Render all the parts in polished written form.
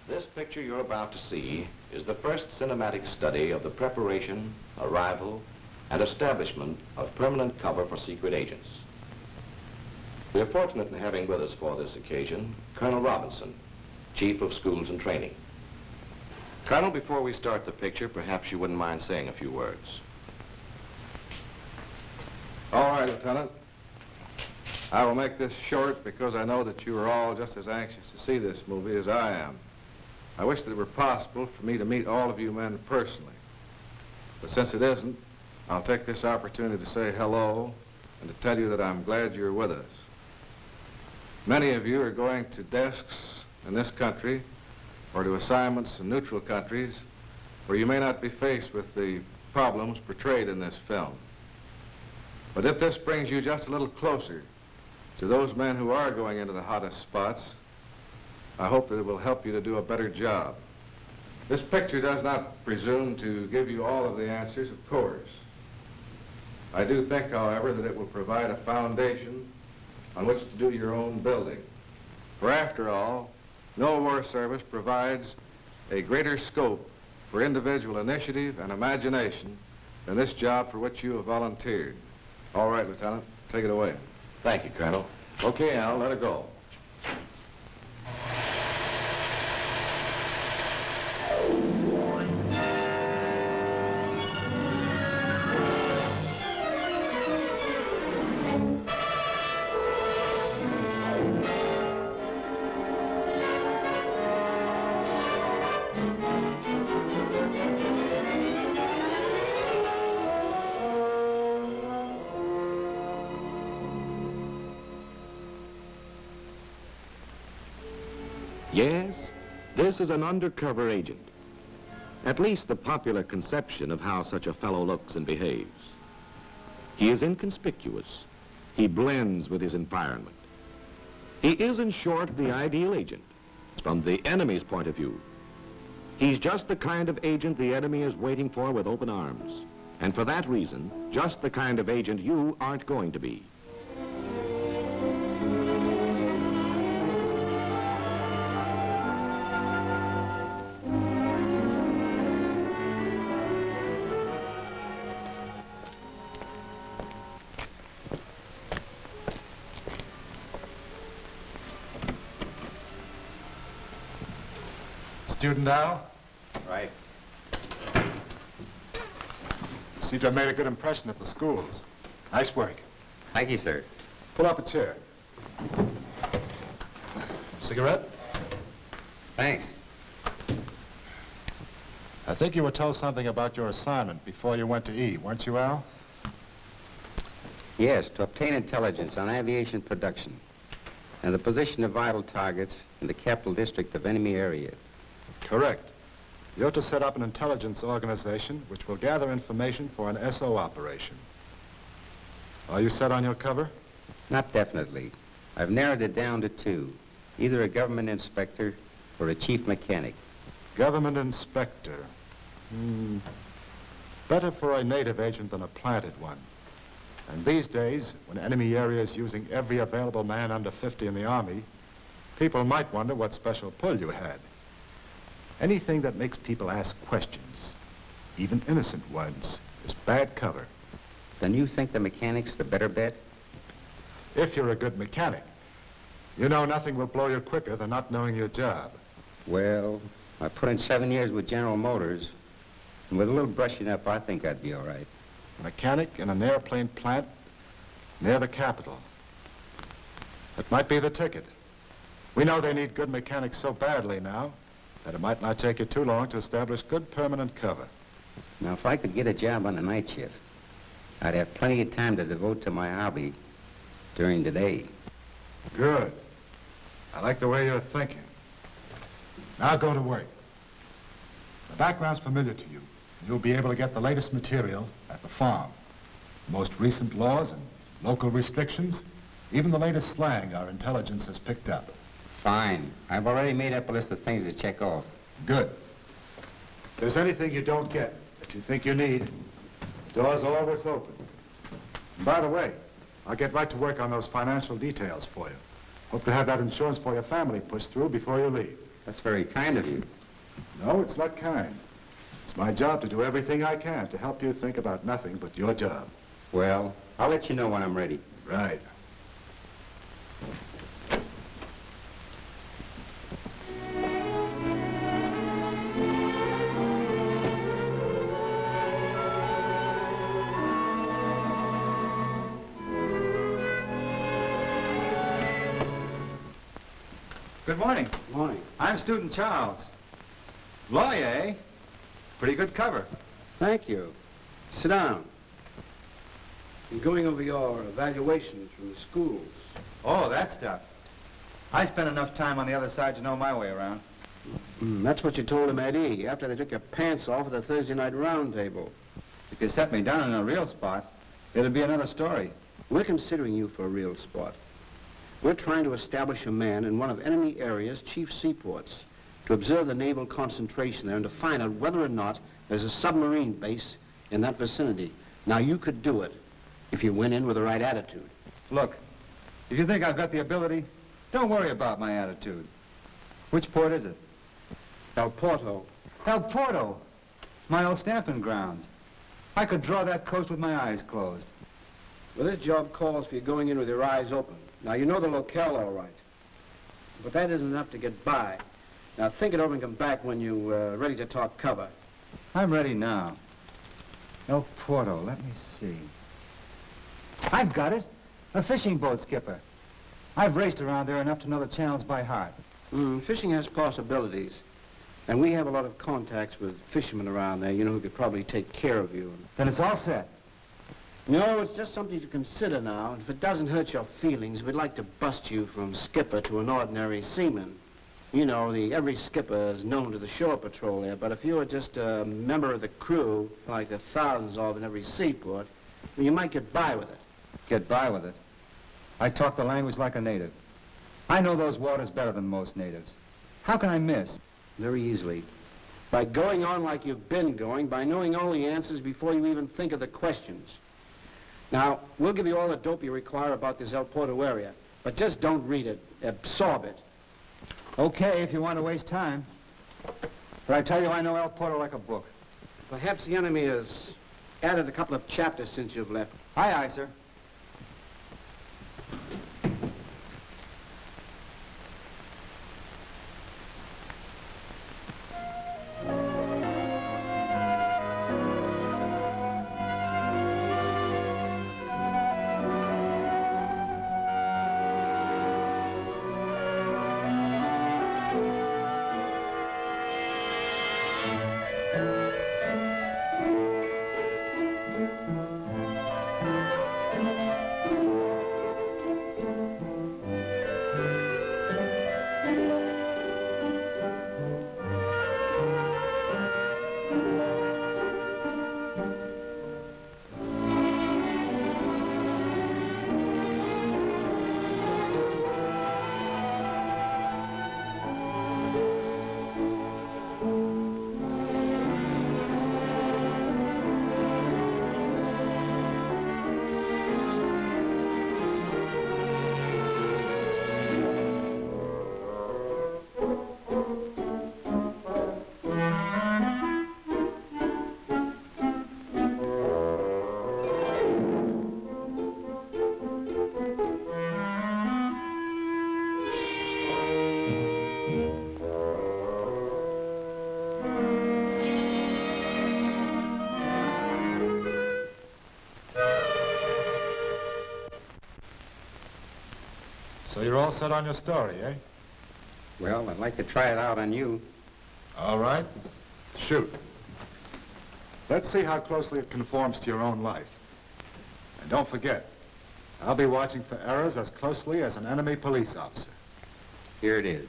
This picture you're about to see is the first cinematic study of the preparation, arrival, and establishment of permanent cover for secret agents. We are fortunate in having with us for this occasion Colonel Robertson, Chief of Schools and Training. Colonel, before we start the picture, perhaps you wouldn't mind saying a few words. All right, Lieutenant. I will make this short because I know that you are all just as anxious to see this movie as I am. I wish that it were possible for me to meet all of you men personally. But since it isn't, I'll take this opportunity to say hello and to tell you that I'm glad you're with us. Many of you are going to desks in this country or to assignments in neutral countries where you may not be faced with the problems portrayed in this film. But if this brings you just a little closer to those men who are going into the hottest spots, I hope that it will help you to do a better job. This picture does not presume to give you all of the answers, of course. I do think, however, that it will provide a foundation on which to do your own building. For after all, no war service provides a greater scope for individual initiative and imagination than this job for which you have volunteered. All right, Lieutenant, take it away. Thank you, Colonel. Okay, Al, let it go. Yes, this is an undercover agent. At least the popular conception of how such a fellow looks and behaves. He is inconspicuous. He blends with his environment. He is, in short, the ideal agent from the enemy's point of view. He's just the kind of agent the enemy is waiting for with open arms. And for that reason, just the kind of agent you aren't going to be. Student Al? Right. Seem to have made a good impression at the schools. Nice work. Thank you, sir. Pull up a chair. Cigarette? Thanks. I think you were told something about your assignment before you went to E, weren't you, Al? Yes, to obtain intelligence on aviation production and the position of vital targets in the capital district of enemy area. Correct. You're to set up an intelligence organization which will gather information for an SO operation. Are you set on your cover? Not definitely. I've narrowed it down to two, either a government inspector or a chief mechanic. Government inspector. Better for a native agent than a planted one. And these days, when enemy area is using every available man under 50 in the Army, people might wonder what special pull you had. Anything that makes people ask questions, even innocent ones, is bad cover. Then you think the mechanic's the better bet? If you're a good mechanic. You know nothing will blow you quicker than not knowing your job. Well, I put in 7 years with General Motors, and with a little brushing up, I think I'd be all right. Mechanic in an airplane plant near the capital. That might be the ticket. We know they need good mechanics so badly now that it might not take you too long to establish good permanent cover. Now, if I could get a job on a night shift, I'd have plenty of time to devote to my hobby during the day. Good. I like the way you're thinking. Now go to work. The background's familiar to you. You'll be able to get the latest material at the farm. The most recent laws and local restrictions, even the latest slang our intelligence has picked up. Fine. I've already made up a list of things to check off. Good. If there's anything you don't get that you think you need, the door's always open. And by the way, I'll get right to work on those financial details for you. Hope to have that insurance for your family pushed through before you leave. That's very kind of you. No, it's not kind. It's my job to do everything I can to help you think about nothing but your job. Well, I'll let you know when I'm ready. Right. Good morning. Good morning. I'm student Charles. Lawyer, eh? Pretty good cover. Thank you. Sit down. I'm going over your evaluations from the schools. Oh, that stuff. I spent enough time on the other side to know my way around. That's what you told him at E after they took your pants off at the Thursday night round table. If you set me down in a real spot, it'll be another story. We're considering you for a real spot. We're trying to establish a man in one of enemy area's chief seaports to observe the naval concentration there and to find out whether or not there's a submarine base in that vicinity. Now, you could do it if you went in with the right attitude. Look, if you think I've got the ability, don't worry about my attitude. Which port is it? El Porto. El Porto, my old stamping grounds. I could draw that coast with my eyes closed. Well, this job calls for you going in with your eyes open. Now, you know the locale all right. But that isn't enough to get by. Now, think it over and come back when you're ready to talk cover. I'm ready now. El Porto, let me see. I've got it. A fishing boat skipper. I've raced around there enough to know the channels by heart. Fishing has possibilities. And we have a lot of contacts with fishermen around there, you know, who could probably take care of you. Then it's all set. No, it's just something to consider now. And if it doesn't hurt your feelings, we'd like to bust you from skipper to an ordinary seaman. You know, every skipper is known to the shore patrol there, but if you were just a member of the crew, like the thousands of in every seaport, well, you might get by with it. Get by with it. I talk the language like a native. I know those waters better than most natives. How can I miss? Very easily. By going on like you've been going, by knowing all the answers before you even think of the questions. Now, we'll give you all the dope you require about this El Porto area, but just don't read it. Absorb it. Okay, if you want to waste time. But I tell you, I know El Porto like a book. Perhaps the enemy has added a couple of chapters since you've left. Aye, aye, sir. So you're all set on your story, eh? Well, I'd like to try it out on you. All right. Shoot. Let's see how closely it conforms to your own life. And don't forget, I'll be watching for errors as closely as an enemy police officer. Here it is.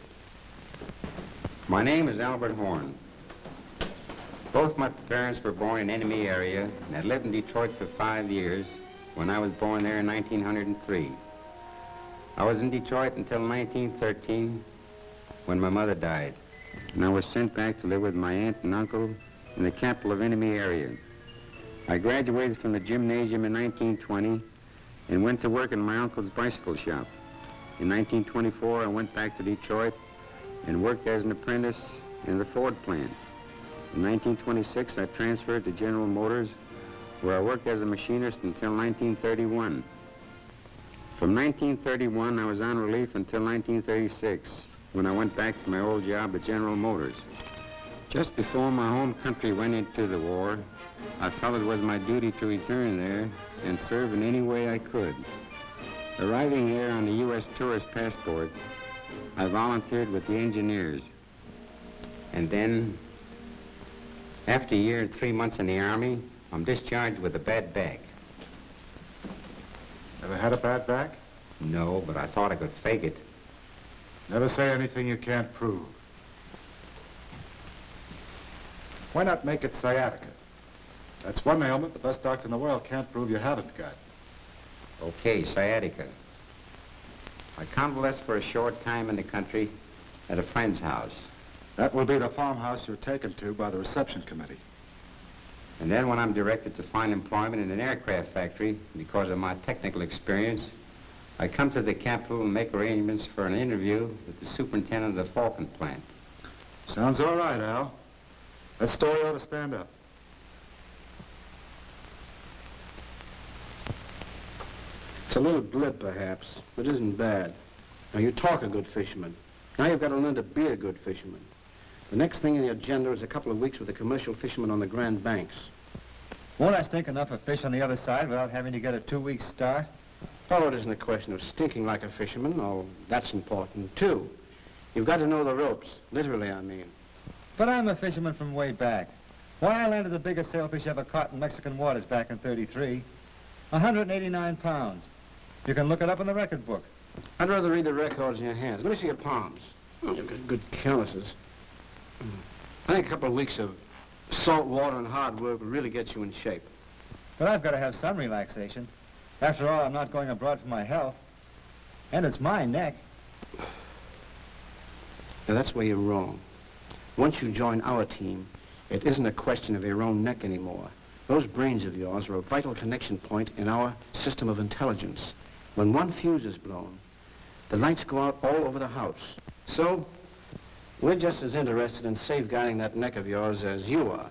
My name is Albert Horn. Both my parents were born in enemy area and had lived in Detroit for 5 years when I was born there in 1903. I was in Detroit until 1913 when my mother died. And I was sent back to live with my aunt and uncle in the capital of enemy area. I graduated from the gymnasium in 1920 and went to work in my uncle's bicycle shop. In 1924, I went back to Detroit and worked as an apprentice in the Ford plant. In 1926, I transferred to General Motors, where I worked as a machinist until 1931. From 1931, I was on relief until 1936, when I went back to my old job at General Motors. Just before my home country went into the war, I felt it was my duty to return there and serve in any way I could. Arriving there on the U.S. tourist passport, I volunteered with the engineers. And then, after a year and 3 months in the Army, I'm discharged with a bad back. Ever had a bad back? No, but I thought I could fake it. Never say anything you can't prove. Why not make it sciatica? That's one ailment the best doctor in the world can't prove you haven't got. Okay, sciatica. I convalesced for a short time in the country at a friend's house. That will be the farmhouse you're taken to by the reception committee. And then when I'm directed to find employment in an aircraft factory because of my technical experience, I come to the capital and make arrangements for an interview with the superintendent of the Falcon plant. Sounds all right, Al. That story ought to stand up. It's a little blip, perhaps, but it isn't bad. Now, you talk a good fisherman. Now you've got to learn to be a good fisherman. The next thing in the agenda is a couple of weeks with a commercial fisherman on the Grand Banks. Won't I stink enough of fish on the other side without having to get a 2-week start? Fellow, it isn't a question of stinking like a fisherman, although that's important, too. You've got to know the ropes, literally, I mean. But I'm a fisherman from way back. Why, I landed the biggest sailfish ever caught in Mexican waters back in '33. 189 pounds. You can look it up in the record book. I'd rather read the records in your hands. Let me see your palms. Oh, you've got good calluses. I think a couple of weeks of salt water and hard work will really get you in shape. But I've got to have some relaxation. After all, I'm not going abroad for my health. And it's my neck. Now, that's where you're wrong. Once you join our team, it isn't a question of your own neck anymore. Those brains of yours are a vital connection point in our system of intelligence. When one fuse is blown, the lights go out all over the house. So, we're just as interested in safeguarding that neck of yours as you are.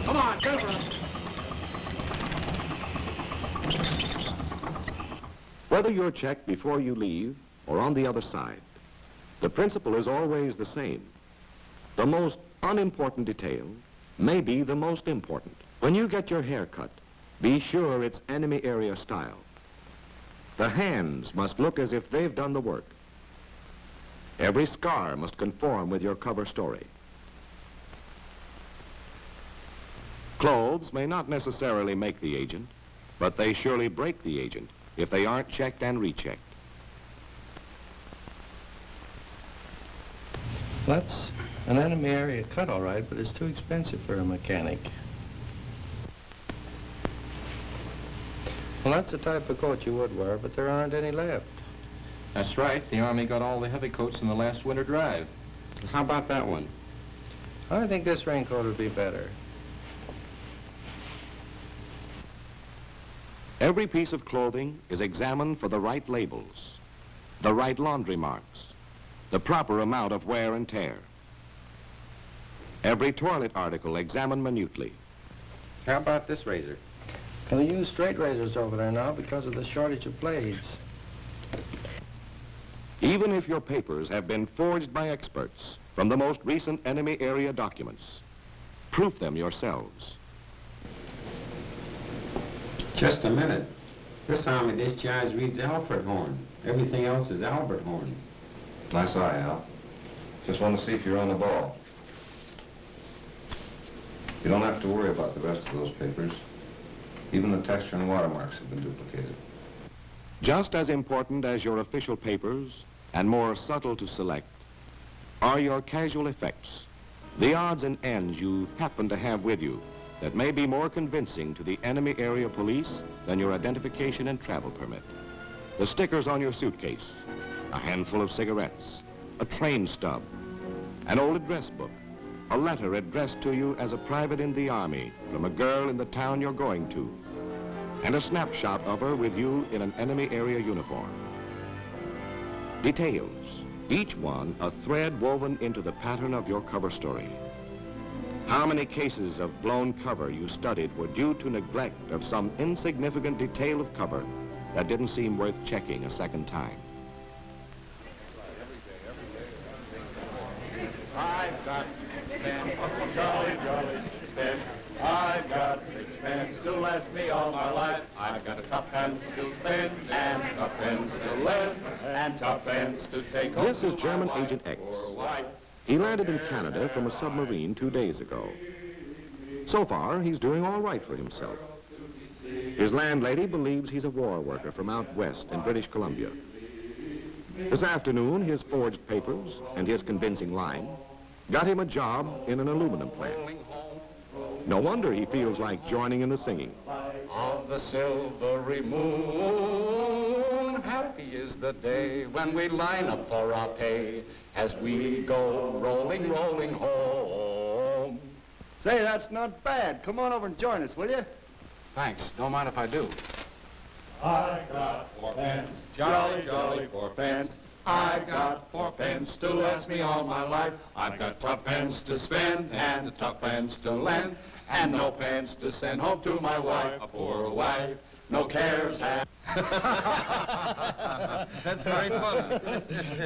Come on, cover us. Whether you're checked before you leave or on the other side, the principle is always the same. The most unimportant detail may be the most important. When you get your hair cut, be sure it's enemy area style. The hands must look as if they've done the work. Every scar must conform with your cover story. Clothes may not necessarily make the agent, but they surely break the agent if they aren't checked and rechecked. That's an enemy area cut, all right, but it's too expensive for a mechanic. Well, that's the type of coat you would wear, but there aren't any left. That's right. The Army got all the heavy coats in the last winter drive. How about that one? I think this raincoat would be better. Every piece of clothing is examined for the right labels, the right laundry marks, the proper amount of wear and tear. Every toilet article examined minutely. How about this razor? They use straight razors over there now because of the shortage of blades. Even if your papers have been forged by experts from the most recent enemy area documents, proof them yourselves. Just a minute. This Army discharge reads Alfred Horn. Everything else is Albert Horn. Nice eye, Al. Just want to see if you're on the ball. You don't have to worry about the rest of those papers. Even the texture and watermarks have been duplicated. Just as important as your official papers, and more subtle to select, are your casual effects, the odds and ends you happen to have with you that may be more convincing to the enemy area police than your identification and travel permit. The stickers on your suitcase, a handful of cigarettes, a train stub, an old address book, a letter addressed to you as a private in the Army from a girl in the town you're going to, and a snapshot of her with you in an enemy area uniform. Details, each one a thread woven into the pattern of your cover story. How many cases of blown cover you studied were due to neglect of some insignificant detail of cover that didn't seem worth checking a second time? I've got 6 jolly, jolly 6. I've got 6 to last me all my life. I've got a 2 to spend, and 2 to lend, and 2 to take home. This is German Agent X. He landed in Canada from a submarine 2 days ago. So far, he's doing all right for himself. His landlady believes he's a war worker from out west in British Columbia. This afternoon, his forged papers and his convincing line got him a job in an aluminum plant. No wonder he feels like joining in the singing. On the silvery moon, happy is the day when we line up for our pay as we go rolling, rolling home. Say, that's not bad. Come on over and join us, will you? Thanks. Don't mind if I do. I got 4 pence, jolly, jolly 4 pence. I've got 4 pence to last me all my life. I've got 2 pence to spend and 2 pence to lend, and no pence to send home to my wife, a poor wife. No cares have. That's very funny.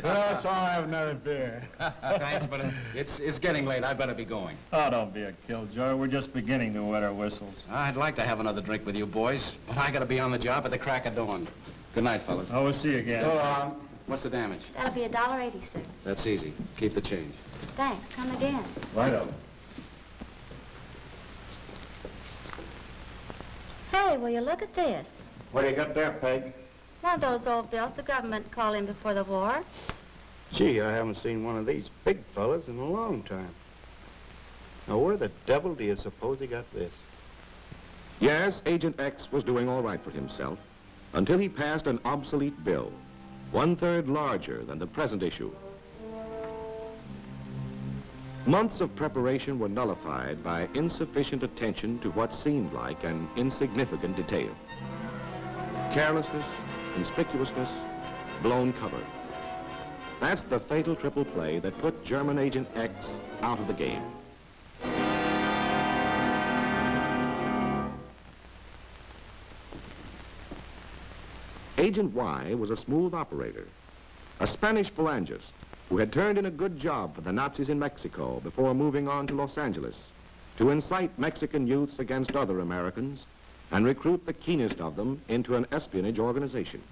That's all I have another beer. Thanks, but it's getting late. I better be going. Oh, don't be a killjoy. We're just beginning to wet our whistles. I'd like to have another drink with you boys, but I gotta be on the job at the crack of dawn. Good night, fellas. Oh, we'll see you again. So long. What's the damage? That'll be $1.80, sir. That's easy. Keep the change. Thanks. Come again. Righto. Hey, will you look at this? What do you got there, Peg? One of those old bills the government called in before the war. Gee, I haven't seen one of these big fellas in a long time. Now, where the devil do you suppose he got this? Yes, Agent X was doing all right for himself until he passed an obsolete bill, 1/3 larger than the present issue. Months of preparation were nullified by insufficient attention to what seemed like an insignificant detail. Carelessness, conspicuousness, blown cover. That's the fatal triple play that put German Agent X out of the game. Agent Y was a smooth operator, a Spanish phalangist who had turned in a good job for the Nazis in Mexico before moving on to Los Angeles to incite Mexican youths against other Americans and recruit the keenest of them into an espionage organization.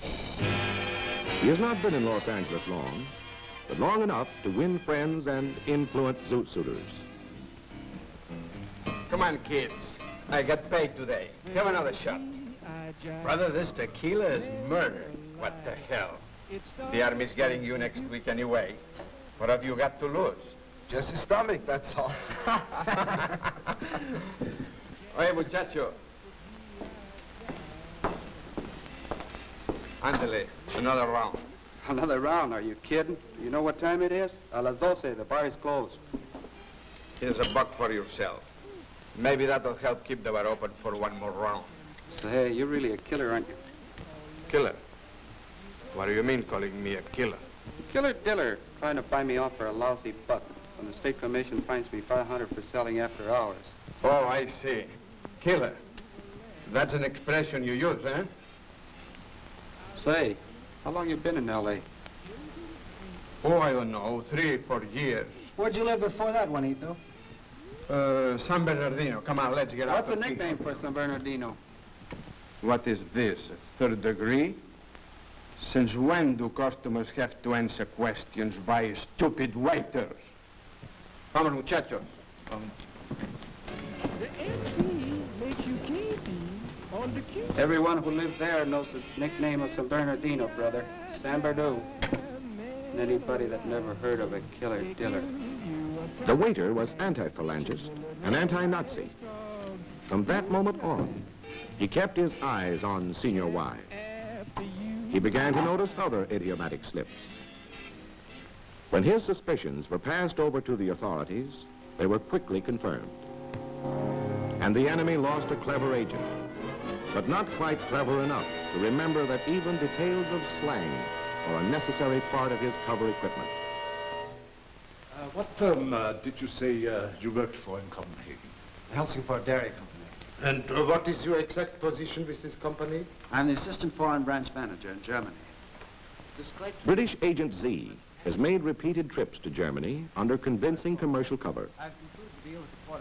He has not been in Los Angeles long, but long enough to win friends and influence zoot suitors. Come on, kids. I got paid today. Have another shot. Brother, this tequila is murder. What the hell? The Army's getting you next week anyway. What have you got to lose? Just his stomach, that's all. Oye, muchacho. Ándale, another round. Another round? Are you kidding? You know what time it is? A las 12, the bar is closed. Here's $1 for yourself. Maybe that'll help keep the bar open for one more round. So, hey, you're really a killer, aren't you? Killer? What do you mean calling me a killer? Killer diller, trying to buy me off for a lousy buck. When the state commission finds me $500 for selling after hours. Oh, I see. Killer. That's an expression you use, eh? Say, how long you been in L.A.? Oh, I don't know, 3 or 4 years. Where'd you live before that, Juanito? San Bernardino. Come on, let's get out. What's the nickname for San Bernardino? What is this, a 3rd degree? Since when do customers have to answer questions by stupid waiters? Vamos, muchachos. Everyone who lives there knows the nickname of San Bernardino, brother. San Bernardino. And anybody that never heard of a killer diller. The waiter was anti-phalangist and anti-Nazi. From that moment on, he kept his eyes on Senior Y. he began to notice other idiomatic slips. When his suspicions were passed over to the authorities, they were quickly confirmed. And the enemy lost a clever agent, but not quite clever enough to remember that even details of slang are a necessary part of his cover equipment. What firm did you say you worked for in Copenhagen? Helsingford Dairy Company. And what is your exact position with this company? I'm the assistant foreign branch manager in Germany. British Agent Z has made repeated trips to Germany under convincing commercial cover.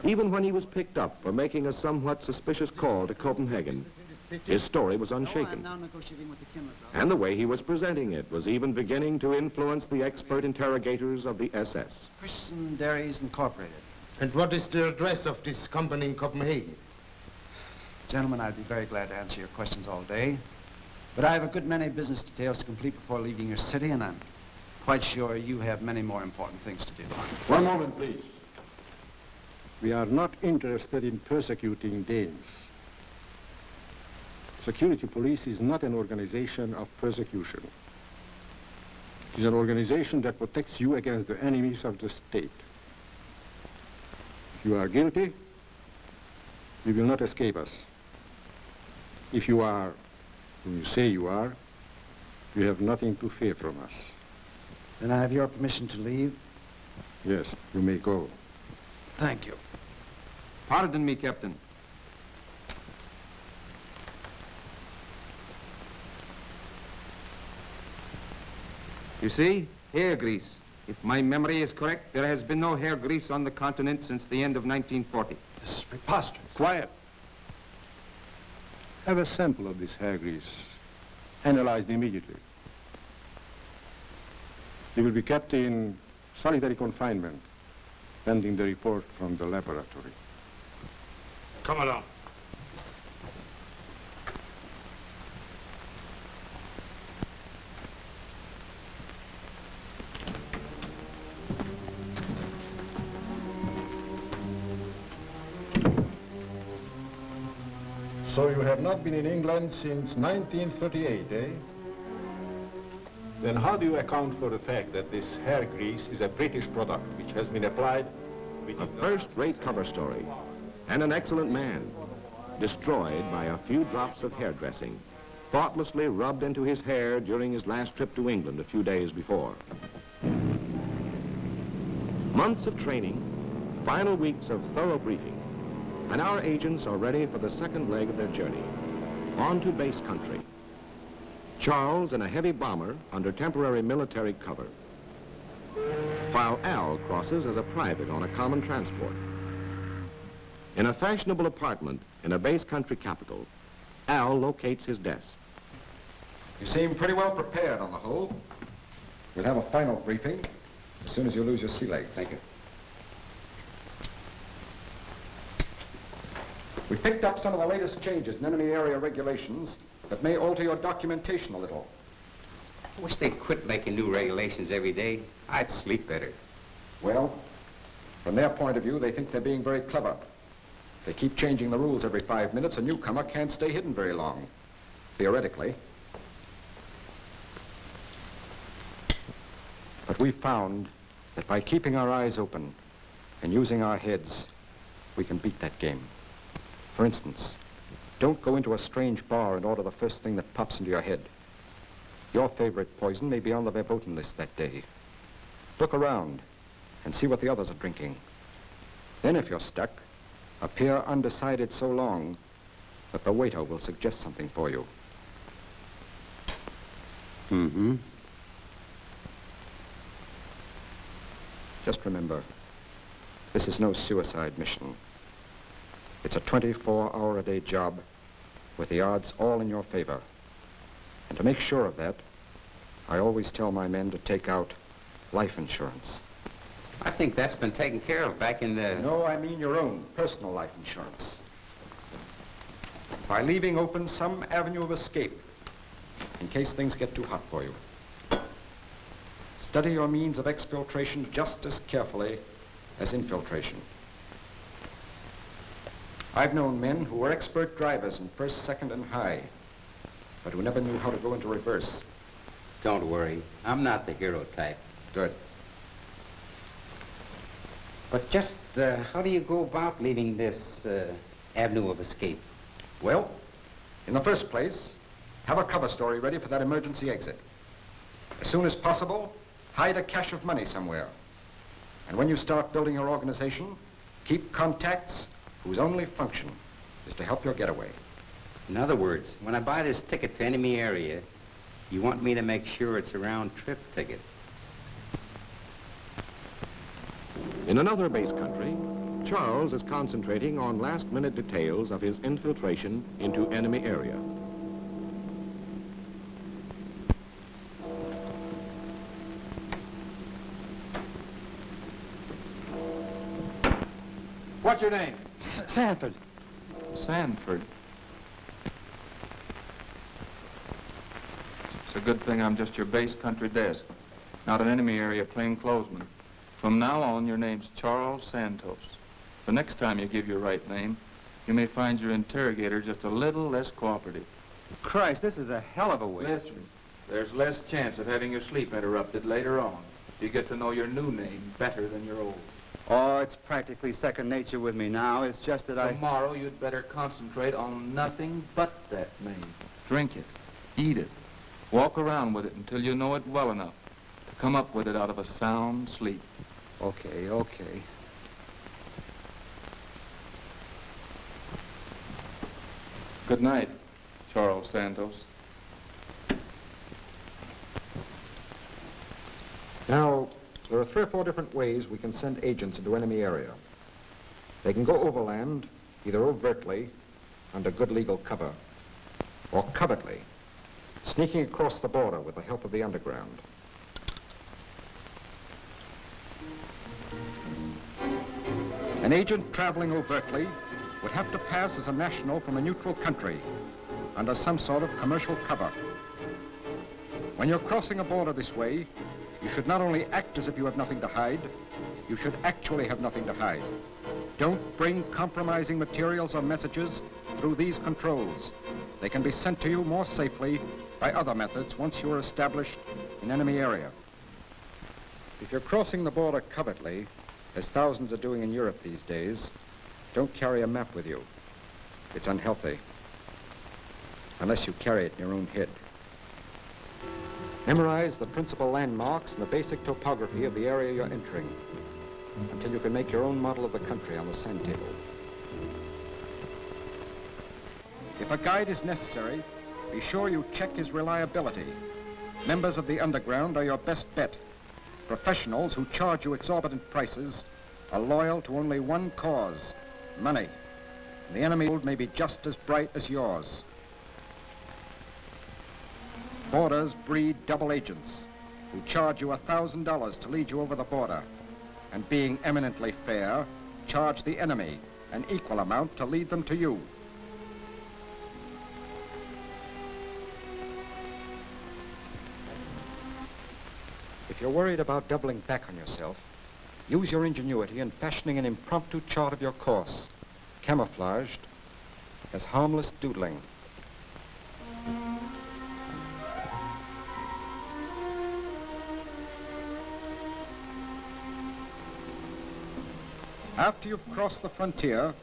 Even when he was picked up for making a somewhat suspicious call to Copenhagen, his story was unshaken. And the way he was presenting it was even beginning to influence the expert interrogators of the SS. Christian Dairies Incorporated. And what is the address of this company in Copenhagen? Gentlemen, I'd be very glad to answer your questions all day, but I have a good many business details to complete before leaving your city, and I'm quite sure you have many more important things to do. One moment, please. We are not interested in persecuting Danes. Security police is not an organization of persecution. It is an organization that protects you against the enemies of the state. If you are guilty, you will not escape us. If you are who you say you are, you have nothing to fear from us. Then I have your permission to leave? Yes, you may go. Thank you. Pardon me, Captain. You see, hair grease. If my memory is correct, there has been no hair grease on the continent since the end of 1940. This is preposterous. Quiet. Have a sample of this hair grease, analyzed immediately. He will be kept in solitary confinement, pending the report from the laboratory. Come along. So you have not been in England since 1938, eh? Then how do you account for the fact that this hair grease is a British product which has been applied? A first-rate cover story, and an excellent man, destroyed by a few drops of hairdressing, thoughtlessly rubbed into his hair during his last trip to England a few days before. Months of training, final weeks of thorough briefing, and our agents are ready for the second leg of their journey, on to base country. Charles in a heavy bomber under temporary military cover, while Al crosses as a private on a common transport. In a fashionable apartment in a base country capital, Al locates his desk. You seem pretty well prepared on the whole. We'll have a final briefing as soon as you lose your sea legs. Thank you. We picked up some of the latest changes in enemy area regulations that may alter your documentation a little. I wish they'd quit making new regulations every day. I'd sleep better. Well, from their point of view, they think they're being very clever. They keep changing the rules every 5 minutes. A newcomer can't stay hidden very long, theoretically. But we found that by keeping our eyes open and using our heads, we can beat that game. For instance, don't go into a strange bar and order the first thing that pops into your head. Your favorite poison may be on the verboten list that day. Look around and see what the others are drinking. Then if you're stuck, appear undecided so long that the waiter will suggest something for you. Mm-hmm. Just remember, this is no suicide mission. It's a 24-hour-a-day job with the odds all in your favor. And to make sure of that, I always tell my men to take out life insurance. I think that's been taken care of back in the... No, I mean your own personal life insurance. By leaving open some avenue of escape in case things get too hot for you. Study your means of exfiltration just as carefully as infiltration. I've known men who were expert drivers in first, second, and high, but who never knew how to go into reverse. Don't worry. I'm not the hero type. Good. But just how do you go about leaving this avenue of escape? Well, in the first place, have a cover story ready for that emergency exit. As soon as possible, hide a cache of money somewhere. And when you start building your organization, keep contacts whose only function is to help your getaway. In other words, when I buy this ticket to enemy area, you want me to make sure it's a round-trip ticket. In another base country, Charles is concentrating on last-minute details of his infiltration into enemy area. What's your name? Sanford. Sanford. It's a good thing I'm just your base country desk, not an enemy area plainclothesman. From now on, your name's Charles Santos. The next time you give your right name, you may find your interrogator just a little less cooperative. Christ, this is a hell of a way. Listen, there's less chance of having your sleep interrupted later on. You get to know your new name better than your old. Oh, it's practically second nature with me now. It's just that Tomorrow, you'd better concentrate on nothing but that name. Drink it. Eat it. Walk around with it until you know it well enough to come up with it out of a sound sleep. Okay, okay. Good night, Charles Santos. Now, there are 3 or 4 different ways we can send agents into enemy area. They can go overland, either overtly, under good legal cover, or covertly, sneaking across the border with the help of the underground. An agent traveling overtly would have to pass as a national from a neutral country under some sort of commercial cover. When you're crossing a border this way, you should not only act as if you have nothing to hide, you should actually have nothing to hide. Don't bring compromising materials or messages through these controls. They can be sent to you more safely by other methods once you are established in enemy area. If you're crossing the border covertly, as thousands are doing in Europe these days, don't carry a map with you. It's unhealthy, unless you carry it in your own head. Memorize the principal landmarks and the basic topography of the area you're entering until you can make your own model of the country on the sand table. If a guide is necessary, be sure you check his reliability. Members of the underground are your best bet. Professionals who charge you exorbitant prices are loyal to only one cause, money. The enemy may be just as bright as yours. Borders breed double agents who charge you $1,000 to lead you over the border, and being eminently fair, charge the enemy an equal amount to lead them to you. If you're worried about doubling back on yourself, use your ingenuity in fashioning an impromptu chart of your course, camouflaged as harmless doodling. After you've crossed the frontier,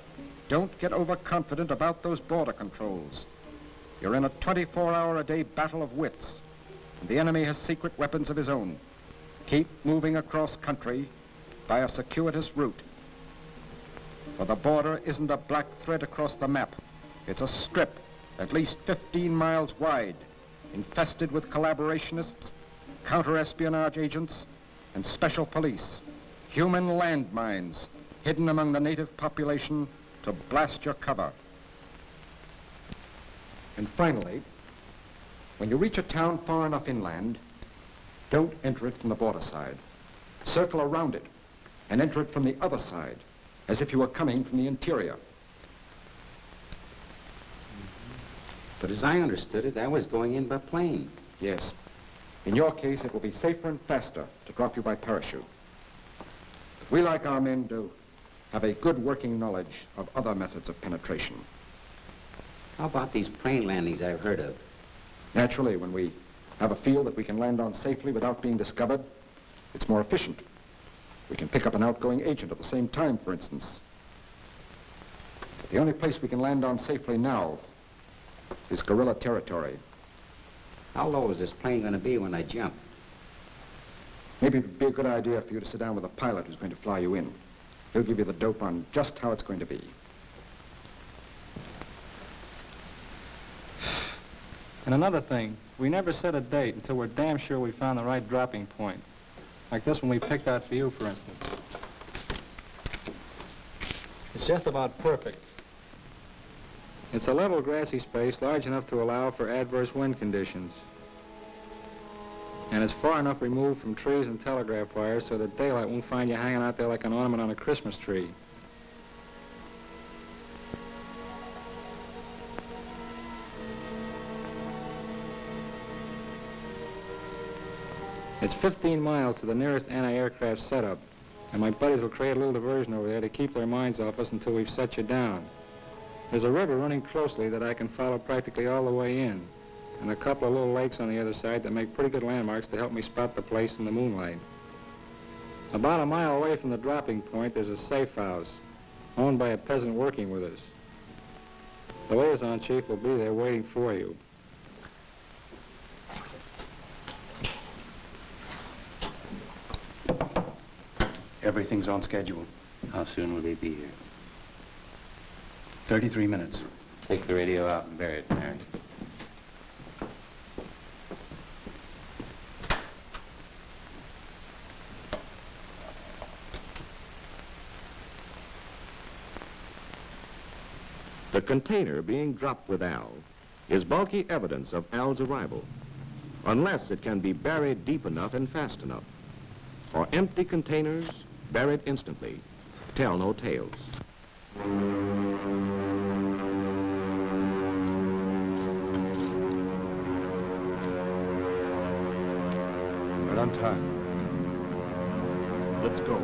don't get overconfident about those border controls. You're in a 24-hour-a-day battle of wits, and the enemy has secret weapons of his own. Keep moving across country by a circuitous route. For the border isn't a black thread across the map. It's a strip at least 15 miles wide, infested with collaborationists, counter-espionage agents, and special police. Human landmines hidden among the native population to blast your cover. And finally, when you reach a town far enough inland, don't enter it from the border side. Circle around it and enter it from the other side, as if you were coming from the interior. But as I understood it, I was going in by plane. Yes. In your case, it will be safer and faster to drop you by parachute. But we like our men to have a good working knowledge of other methods of penetration. How about these plane landings I've heard of? Naturally, when we have a field that we can land on safely without being discovered, it's more efficient. We can pick up an outgoing agent at the same time, for instance. But the only place we can land on safely now is guerrilla territory. How low is this plane going to be when I jump? Maybe it would be a good idea for you to sit down with a pilot who's going to fly you in. He'll give you the dope on just how it's going to be. And another thing, we never set a date until we're damn sure we found the right dropping point. Like this one we picked out for you, for instance. It's just about perfect. It's a level grassy space large enough to allow for adverse wind conditions. And it's far enough removed from trees and telegraph wires so that daylight won't find you hanging out there like an ornament on a Christmas tree. It's 15 miles to the nearest anti-aircraft setup, and my buddies will create a little diversion over there to keep their minds off us until we've set you down. There's a river running closely that I can follow practically all the way in, and a couple of little lakes on the other side that make pretty good landmarks to help me spot the place in the moonlight. About a mile away from the dropping point, there's a safe house, owned by a peasant working with us. The liaison chief will be there waiting for you. Everything's on schedule. How soon will they be here? 33 minutes. Take the radio out and bury it, Mary. The container being dropped with Al is bulky evidence of Al's arrival, unless it can be buried deep enough and fast enough. For empty containers, buried instantly, tell no tales. We're on time. Let's go.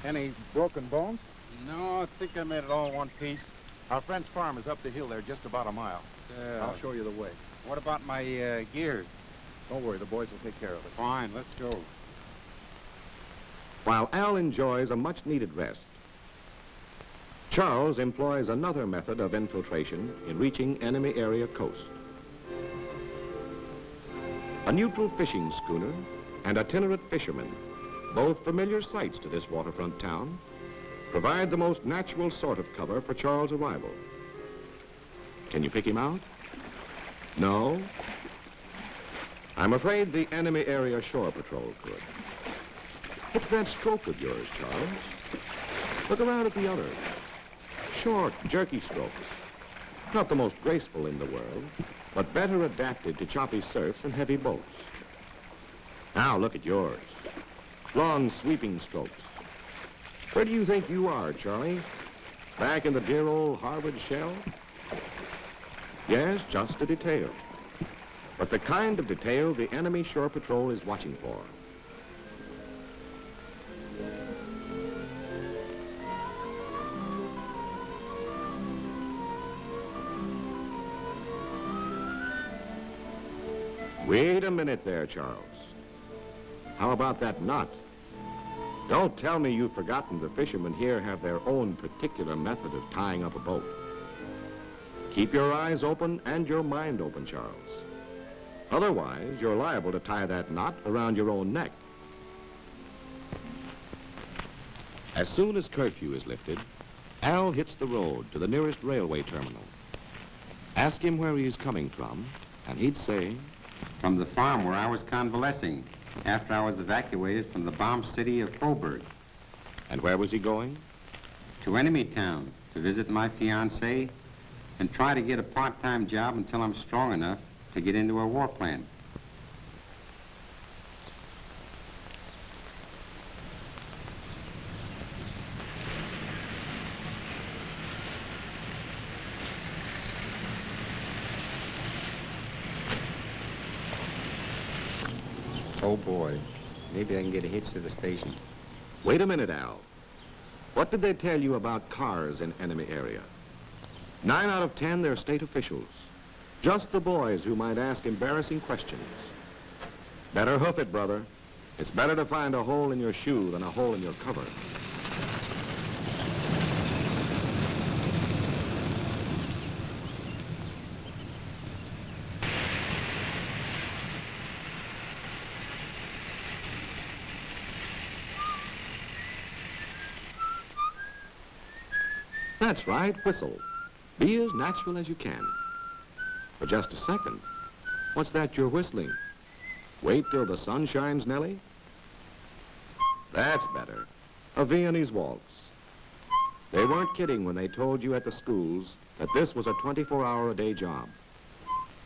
Any broken bones? No, I think I made it all in one piece. Our friend's farm is up the hill there, just about a mile. Yeah. I'll show you the way. What about my gear? Don't worry, the boys will take care of it. Fine, let's go. While Al enjoys a much-needed rest, Charles employs another method of infiltration in reaching enemy area coast. A neutral fishing schooner and itinerant fisherman, both familiar sights to this waterfront town, provide the most natural sort of cover for Charles' arrival. Can you pick him out? No? I'm afraid the enemy area shore patrol could. It's that stroke of yours, Charles. Look around at the others. Short, jerky strokes. Not the most graceful in the world, but better adapted to choppy surfs and heavy boats. Now look at yours. Long, sweeping strokes. Where do you think you are, Charlie? Back in the dear old Harvard shell? Yes, just a detail. But the kind of detail the enemy shore patrol is watching for. Wait a minute there, Charles. How about that knot Don't tell me you've forgotten the fishermen here have their own particular method of tying up a boat. Keep your eyes open and your mind open, Charles. Otherwise, you're liable to tie that knot around your own neck. As soon as curfew is lifted, Al hits the road to the nearest railway terminal. Ask him where he is coming from, and he'd say, from the farm where I was convalescing after I was evacuated from the bombed city of Coburg. And where was he going? To Enemy Town, to visit my fiancée and try to get a part-time job until I'm strong enough to get into a war plant. Oh boy, maybe I can get a hitch to the station. Wait a minute, Al. What did they tell you about cars in enemy area? 9 out of 10, they're state officials. Just the boys who might ask embarrassing questions. Better hoof it, brother. It's better to find a hole in your shoe than a hole in your cover. That's right, whistle. Be as natural as you can. For just a second. What's that you're whistling? Wait till the sun shines, Nellie? That's better. A Viennese Waltz. They weren't kidding when they told you at the schools that this was a 24-hour-a-day job.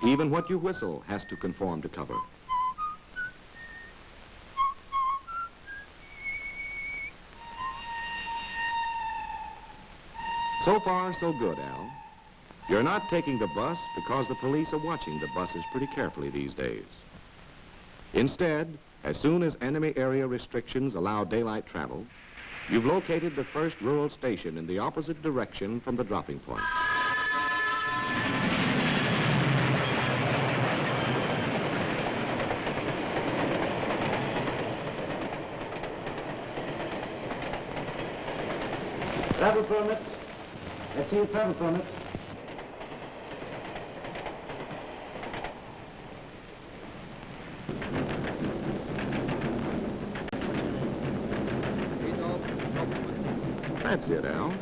Even what you whistle has to conform to cover. So far, so good, Al. You're not taking the bus because the police are watching the buses pretty carefully these days. Instead, as soon as enemy area restrictions allow daylight travel, you've located the first rural station in the opposite direction from the dropping point. Travel permits. Let's see your travel permits. That's it, Al.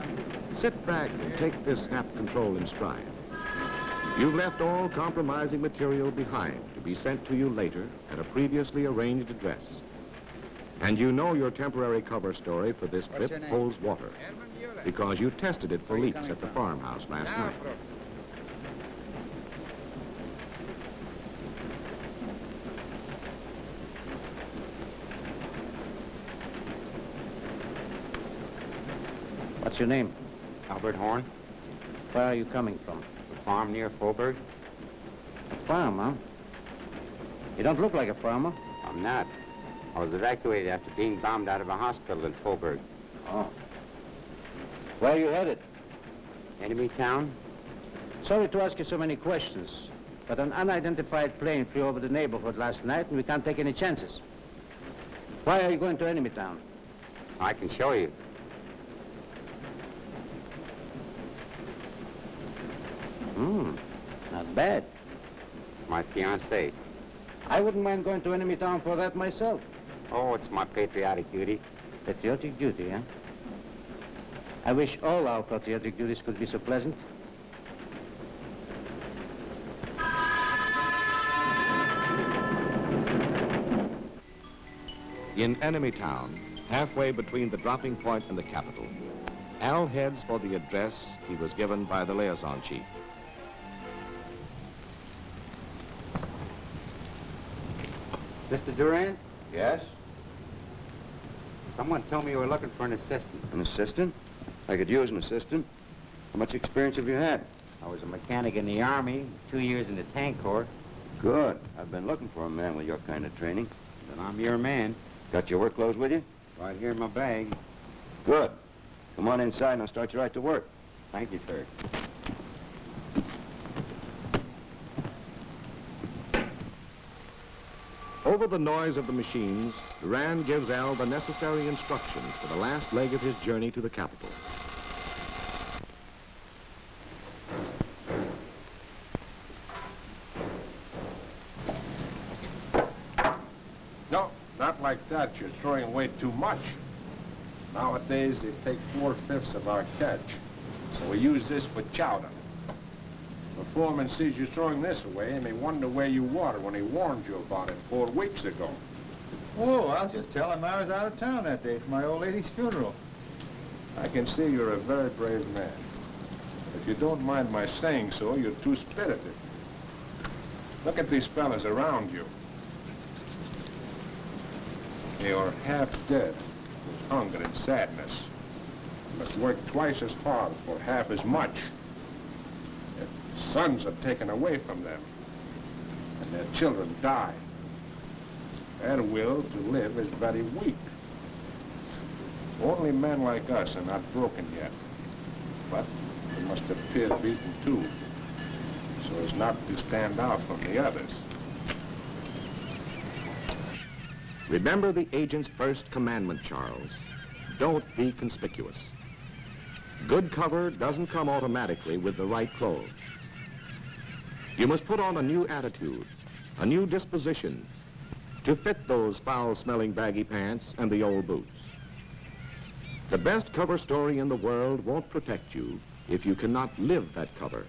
Sit back and take this snap control in stride. You've left all compromising material behind to be sent to you later at a previously arranged address. And you know your temporary cover story for this trip holds water because you tested it for leaks at the farmhouse last night. What's your name? Albert Horn. Where are you coming from? The farm near Coburg. A farm, huh? You don't look like a farmer. I'm not. I was evacuated after being bombed out of a hospital in Coburg. Oh. Where are you headed? Enemy Town. Sorry to ask you so many questions, but an unidentified plane flew over the neighborhood last night and we can't take any chances. Why are you going to Enemy Town? I can show you. Not bad. My fiancée. I wouldn't mind going to Enemy Town for that myself. Oh, it's my patriotic duty. Patriotic duty, huh? I wish all our patriotic duties could be so pleasant. In Enemy Town, halfway between the dropping point and the capital, Al heads for the address he was given by the liaison chief. Mr. Durant? Yes? Someone told me you were looking for an assistant. An assistant? I could use an assistant. How much experience have you had? I was a mechanic in the Army, 2 years in the tank corps. Good. I've been looking for a man with your kind of training. Then I'm your man. Got your work clothes with you? Right here in my bag. Good. Come on inside and I'll start you right to work. Thank you, sir. Over Over the noise of the machines, Duran gives Al the necessary instructions for the last leg of his journey to the capital. No, not like that. You're throwing away too much. Nowadays, they take 4/5 of our catch. So we use this for chowder. The foreman sees you throwing this away and may wonder where you were when he warned you about it 4 weeks ago. Oh, I'll just tell him I was out of town that day for my old lady's funeral. I can see you're a very brave man. If you don't mind my saying so, you're too spirited. Look at these fellas around you. They are half dead with hunger and sadness. Must work twice as hard for half as much. Their sons are taken away from them, and their children die. Their will to live is very weak. Only men like us are not broken yet, but they must appear beaten too, so as not to stand out from the others. Remember the agent's first commandment, Charles. Don't be conspicuous. Good cover doesn't come automatically with the right clothes. You must put on a new attitude, a new disposition, to fit those foul-smelling baggy pants and the old boots. The best cover story in the world won't protect you if you cannot live that cover.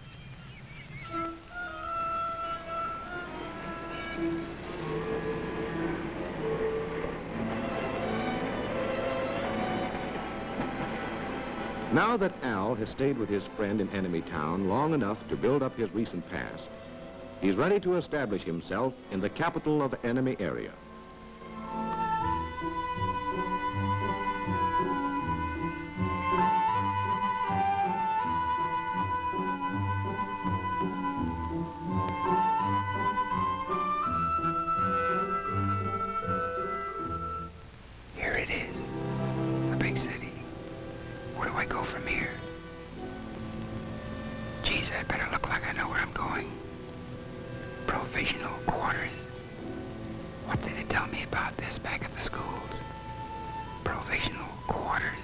Now that Al has stayed with his friend in enemy town long enough to build up his recent past, he's ready to establish himself in the capital of the enemy area. Here it is, a big city. Where do I go from here? Geez, I better look like I know where I'm going. Provisional quarters. What did they tell me about this back at the schools? Provisional quarters.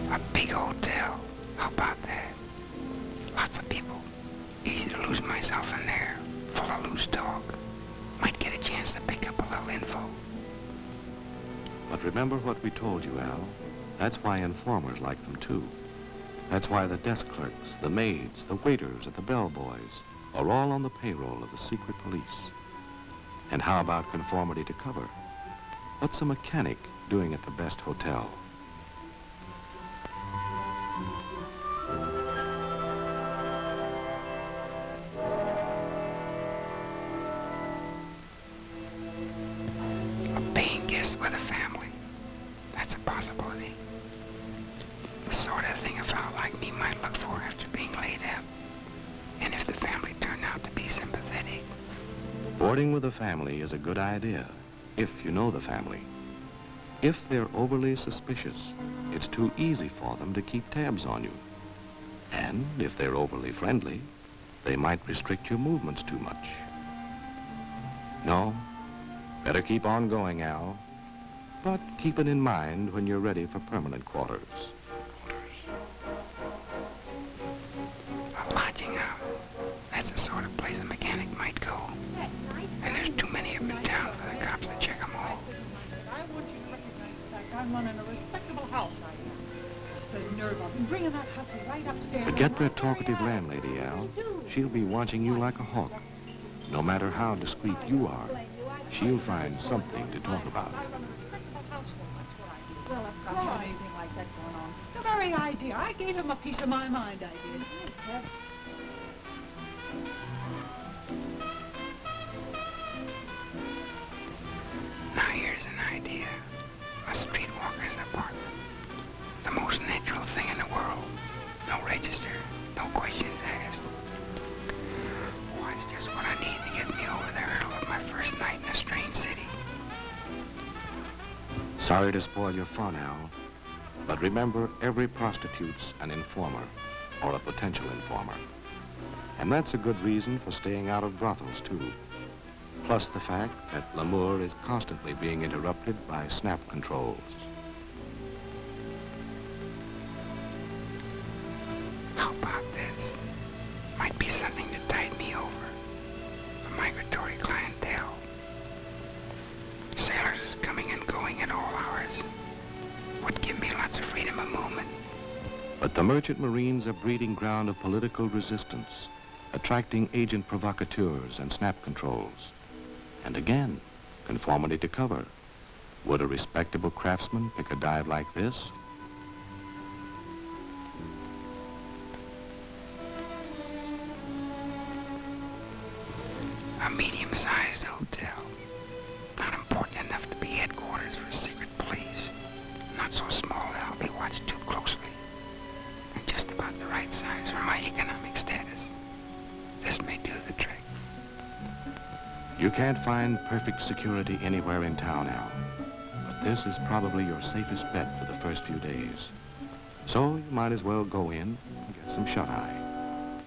A big hotel. How about that? Lots of people. Easy to lose myself in there. Full of loose talk. Might get a chance to pick up a little info. But remember what we told you, Al. That's why informers like them, too. That's why the desk clerks, the maids, the waiters, and the bellboys are all on the payroll of the secret police. And how about conformity to cover? What's a mechanic doing at the best hotel? A paying guest with a family. That's a possibility. The sort of thing a fellow like me might look for after being laid up. And if the family turned out to be sympathetic. Boarding with a family is a good idea, if you know the family. If they're overly suspicious, it's too easy for them to keep tabs on you. And if they're overly friendly, they might restrict your movements too much. No, better keep on going, Al. But keep it in mind when you're ready for permanent quarters. A lodging house. That's the sort of place a mechanic might go. And there's too many of them in town for the cops to check them all. I want you to recognize the fact I'm running a respectable house I am. The nerve of him bringing that hussy right upstairs. Forget that talkative landlady, Al. She'll be watching you like a hawk. No matter how discreet you are, she'll find something to talk about. I run a respectable household, that's what I do. Well, of course. Anything like that going on. The very idea. I gave him a piece of my mind, I did. Now here's an idea. A streetwalker's apartment. The most natural thing in the world. No register, no questions asked. Sorry to spoil your fun, Al, but remember, every prostitute's an informer or a potential informer. And that's a good reason for staying out of brothels, too. Plus the fact that l'amour is constantly being interrupted by snap controls. How about this? Might be something to tide me over. A migratory clientele. Sailors coming and going at all hours. Would give me lots of freedom of movement. But the merchant marine's a breeding ground of political resistance, attracting agent provocateurs and snap controls. And again, conformity to cover. Would a respectable craftsman pick a dive like this? A medium-sized hotel. Not important enough to be headquarters for secret police. Not so small that I'll be watched too closely. And just about the right size for my economic status. This may do the trick. You can't find perfect security anywhere in town, Al. But this is probably your safest bet for the first few days. So you might as well go in and get some shut-eye.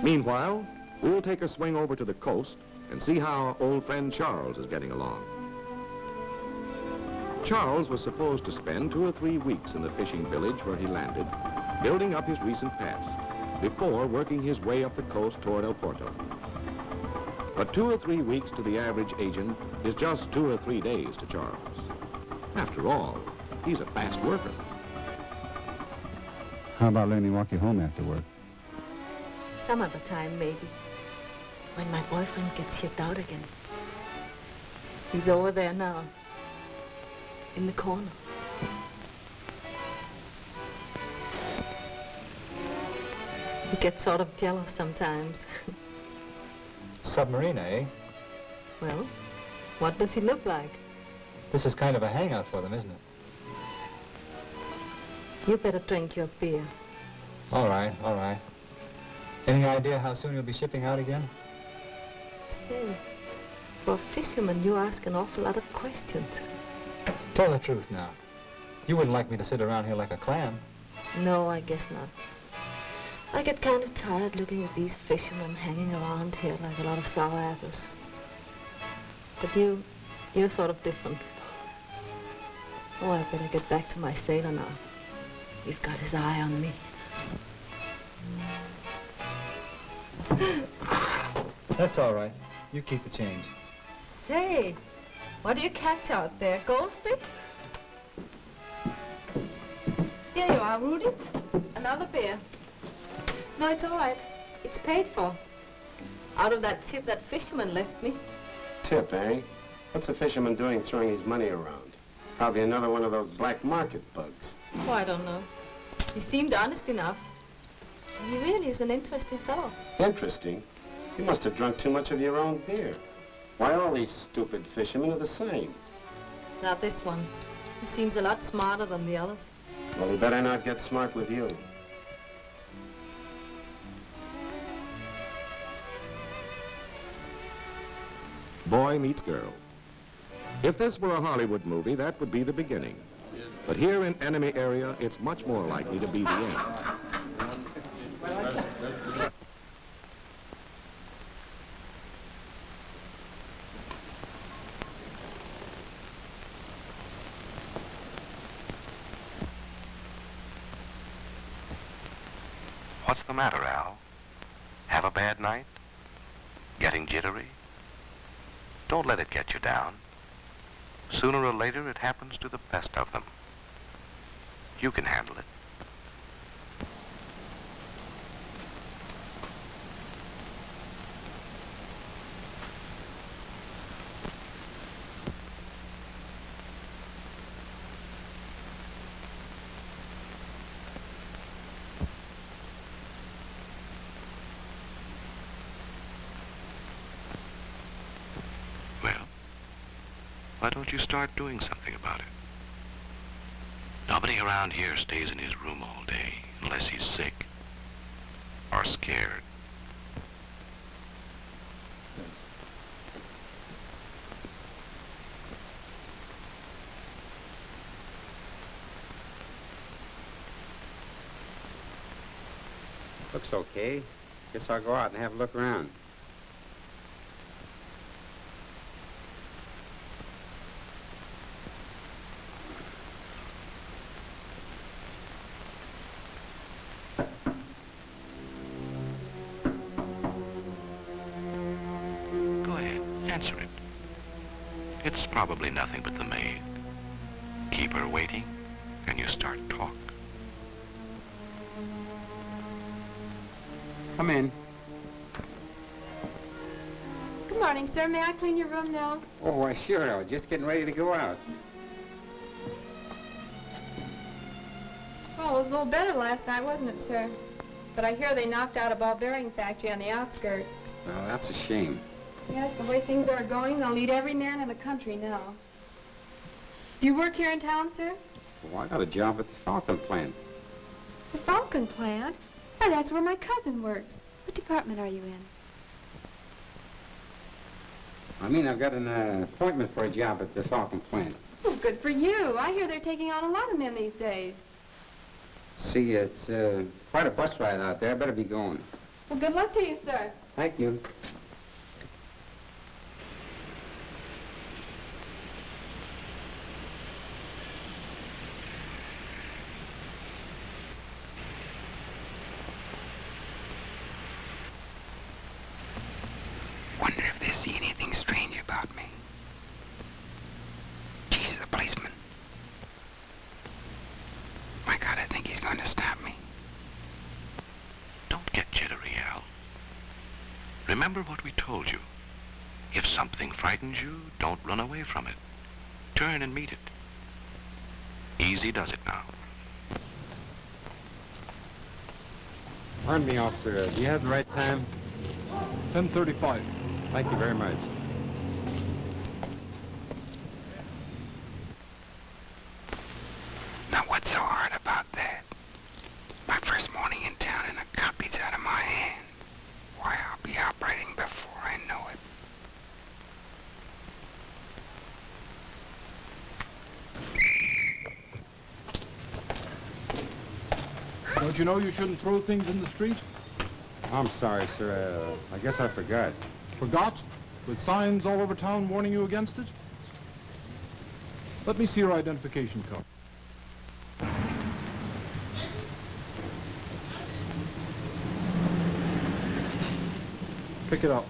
Meanwhile, we'll take a swing over to the coast and see how old friend Charles is getting along. Charles was supposed to spend 2 or 3 weeks in the fishing village where he landed, building up his recent past, before working his way up the coast toward El Porto. But 2 or 3 weeks to the average agent is just 2 or 3 days to Charles. After all, he's a fast worker. How about letting me walk you home after work? Some other time, maybe. When my boyfriend gets shipped out again. He's over there now. In the corner. He gets sort of jealous sometimes. Submarine, eh? Well, what does he look like? This is kind of a hangout for them, isn't it? You better drink your beer. All right, all right. Any idea how soon you'll be shipping out again? Say, for a fisherman, you ask an awful lot of questions. Tell the truth now. You wouldn't like me to sit around here like a clam. No, I guess not. I get kind of tired looking at these fishermen hanging around here like a lot of sour apples. But you're sort of different. Oh, I better get back to my sailor now. He's got his eye on me. That's all right. You keep the change. Say, what do you catch out there? Goldfish? Here you are, Rudy. Another beer. No, it's all right. It's paid for. Out of that tip that fisherman left me. Tip, eh? What's a fisherman doing throwing his money around? Probably another one of those black market bugs. Oh, I don't know. He seemed honest enough. He really is an interesting fellow. Interesting? You must have drunk too much of your own beer. Why, all these stupid fishermen are the same. Not this one. He seems a lot smarter than the others. Well, he better not get smart with you. Boy meets girl. If this were a Hollywood movie, that would be the beginning. But here in enemy area, it's much more likely to be the end. What's the matter, Al? Have a bad night? Getting jittery? Don't let it get you down. Sooner or later, it happens to the best of them. You can handle it. Why don't you start doing something about it? Nobody around here stays in his room all day unless he's sick or scared. Looks okay. Guess I'll go out and have a look around. Go ahead, answer it. It's probably nothing but the maid. Keep her waiting, and you start talk. Come in. Good morning, sir. May I clean your room now? Oh, why, sure. I was just getting ready to go out. Well, it was a little better last night, wasn't it, sir? But I hear they knocked out a ball bearing factory on the outskirts. Well, that's a shame. Yes, the way things are going, they'll need every man in the country now. Do you work here in town, sir? Well, I got a job at the Falcon plant. The Falcon plant? Why, that's where my cousin works. What department are you in? I mean, I've got an appointment for a job at the Falcon plant. Oh, good for you. I hear they're taking on a lot of men these days. See, it's quite a bus ride out there. I better be going. Well, good luck to you, sir. Thank you. Wonder if they see anything strange about me. Jesus, a policeman. My God, I think he's going to stop me. Don't get jittery, Al. Remember what we told you. If something frightens you, don't run away from it. Turn and meet it. Easy does it now. Pardon me, officer. Do you have the right time? 10:35. Thank you very much. Now, what's so hard about that? My first morning in town and a copy's out of my hand. Why, I'll be operating before I know it. Don't you know you shouldn't throw things in the street? I'm sorry, sir. I guess I forgot. Forgot? With signs all over town warning you against it? Let me see your identification card. Pick it up.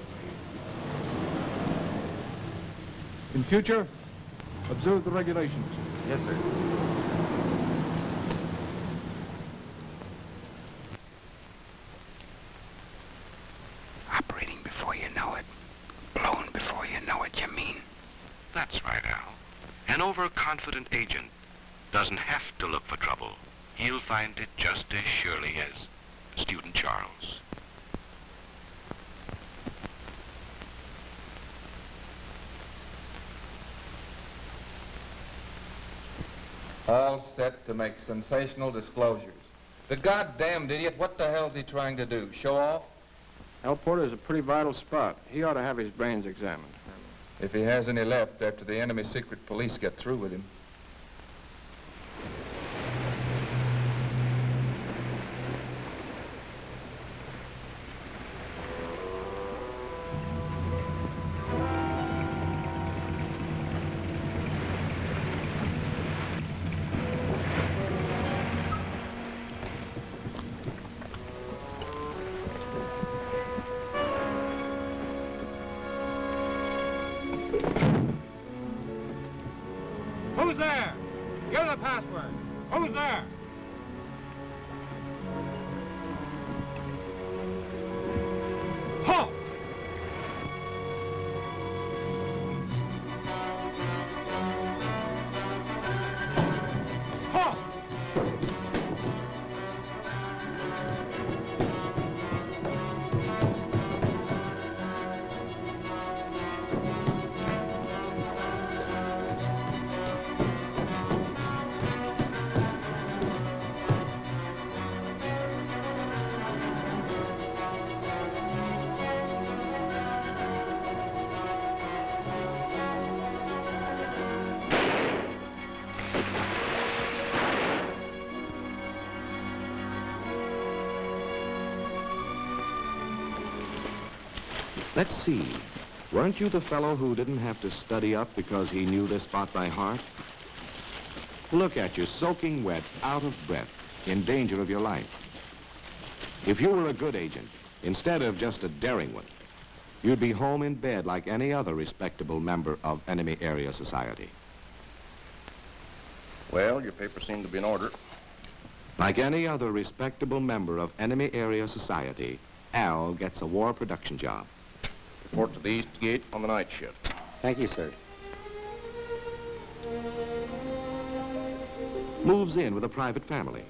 In future, observe the regulations. Yes, sir. Operating before you know it. Blown before you know it, you mean? That's right, Al. An overconfident agent doesn't have to look for trouble. He'll find it just as surely as Student Charles. All set to make sensational disclosures. The goddamned idiot, what the hell's he trying to do? Show off? El Porter's a pretty vital spot. He ought to have his brains examined. If he has any left after the enemy secret police get through with him. Who's there? Give the password. Who's there? Halt! Halt! Let's see. Weren't you the fellow who didn't have to study up because he knew this spot by heart? Look at you, soaking wet, out of breath, in danger of your life. If you were a good agent, instead of just a daring one, you'd be home in bed like any other respectable member of enemy area society. Well, your papers seem to be in order. Like any other respectable member of enemy area society, Al gets a war production job. Report to the East Gate on the night shift. Thank you, sir. Moves in with a private family.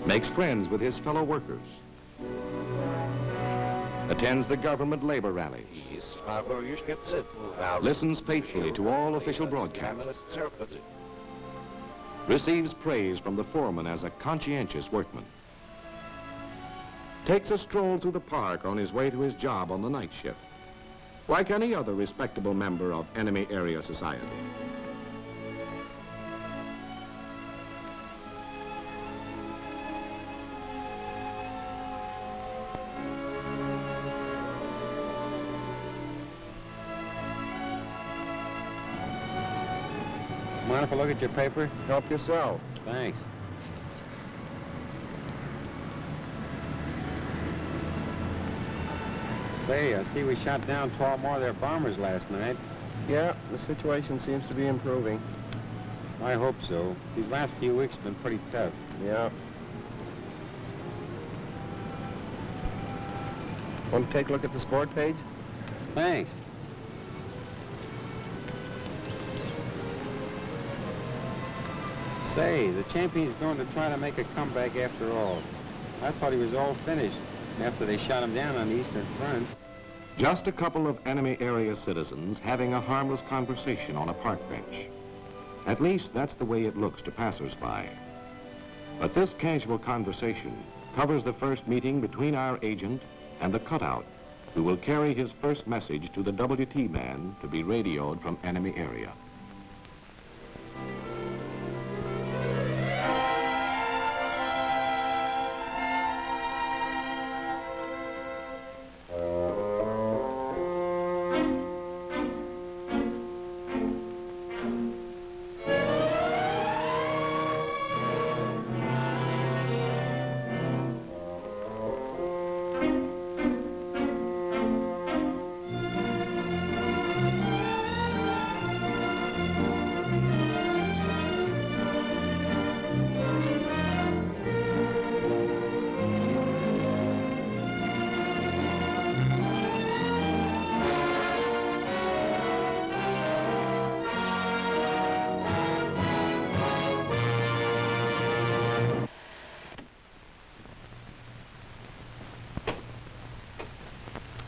Makes friends with his fellow workers. Attends the government labor rallies. Listens faithfully to all official broadcasts. Receives praise from the foreman as a conscientious workman. Takes a stroll through the park on his way to his job on the night shift, like any other respectable member of enemy area society. Mind if I look at your paper? Help yourself. Thanks. Say, I see we shot down 12 more of their bombers last night. Yeah, the situation seems to be improving. I hope so. These last few weeks have been pretty tough. Yeah. Want to take a look at the sport page? Thanks. Say, the champion's going to try to make a comeback after all. I thought he was all finished after they shot him down on the Eastern Front. Just a couple of enemy area citizens having a harmless conversation on a park bench. At least that's the way it looks to passers-by. But this casual conversation covers the first meeting between our agent and the cutout, who will carry his first message to the WT man to be radioed from enemy area.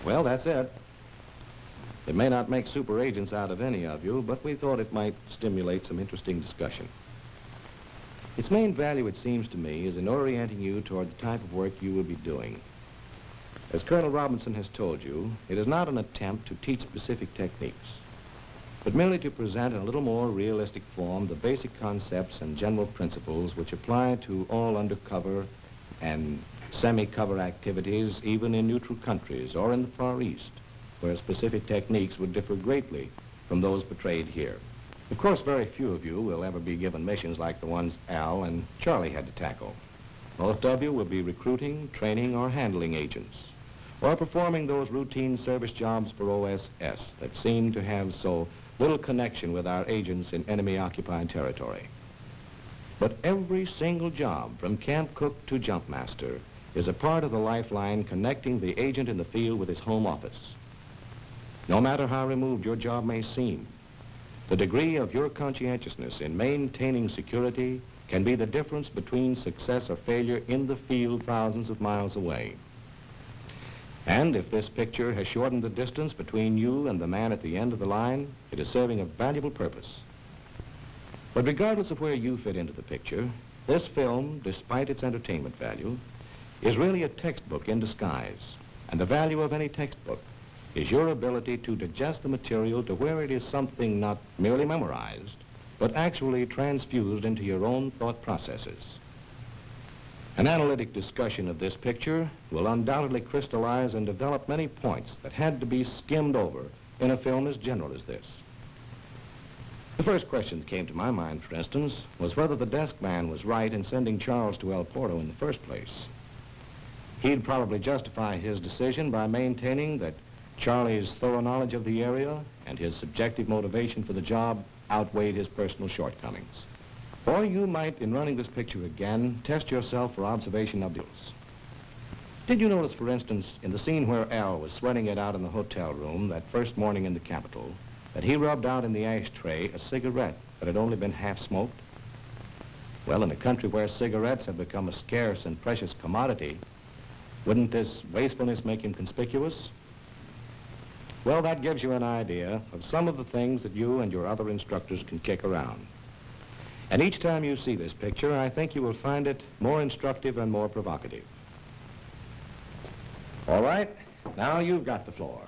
Well, that's it. It may not make super agents out of any of you, but we thought it might stimulate some interesting discussion. Its main value, it seems to me, is in orienting you toward the type of work you will be doing. As Colonel Robertson has told you, it is not an attempt to teach specific techniques, but merely to present in a little more realistic form the basic concepts and general principles which apply to all undercover and semi-cover activities, even in neutral countries or in the Far East, where specific techniques would differ greatly from those portrayed here. Of course, very few of you will ever be given missions like the ones Al and Charlie had to tackle. Most of you will be recruiting, training, or handling agents, or performing those routine service jobs for OSS that seem to have so little connection with our agents in enemy-occupied territory. But every single job, from camp cook to jump master, is a part of the lifeline connecting the agent in the field with his home office. No matter how removed your job may seem, the degree of your conscientiousness in maintaining security can be the difference between success or failure in the field thousands of miles away. And if this picture has shortened the distance between you and the man at the end of the line, it is serving a valuable purpose. But regardless of where you fit into the picture, this film, despite its entertainment value, is really a textbook in disguise. And the value of any textbook is your ability to digest the material to where it is something not merely memorized, but actually transfused into your own thought processes. An analytic discussion of this picture will undoubtedly crystallize and develop many points that had to be skimmed over in a film as general as this. The first question that came to my mind, for instance, was whether the desk man was right in sending Charles to El Porto in the first place. He'd probably justify his decision by maintaining that Charlie's thorough knowledge of the area and his subjective motivation for the job outweighed his personal shortcomings. Or you might, in running this picture again, test yourself for observation of details. Did you notice, for instance, in the scene where Al was sweating it out in the hotel room that first morning in the capital, that he rubbed out in the ashtray a cigarette that had only been half smoked? Well, in a country where cigarettes have become a scarce and precious commodity, wouldn't this wastefulness make him conspicuous? Well, that gives you an idea of some of the things that you and your other instructors can kick around. And each time you see this picture, I think you will find it more instructive and more provocative. All right, now you've got the floor.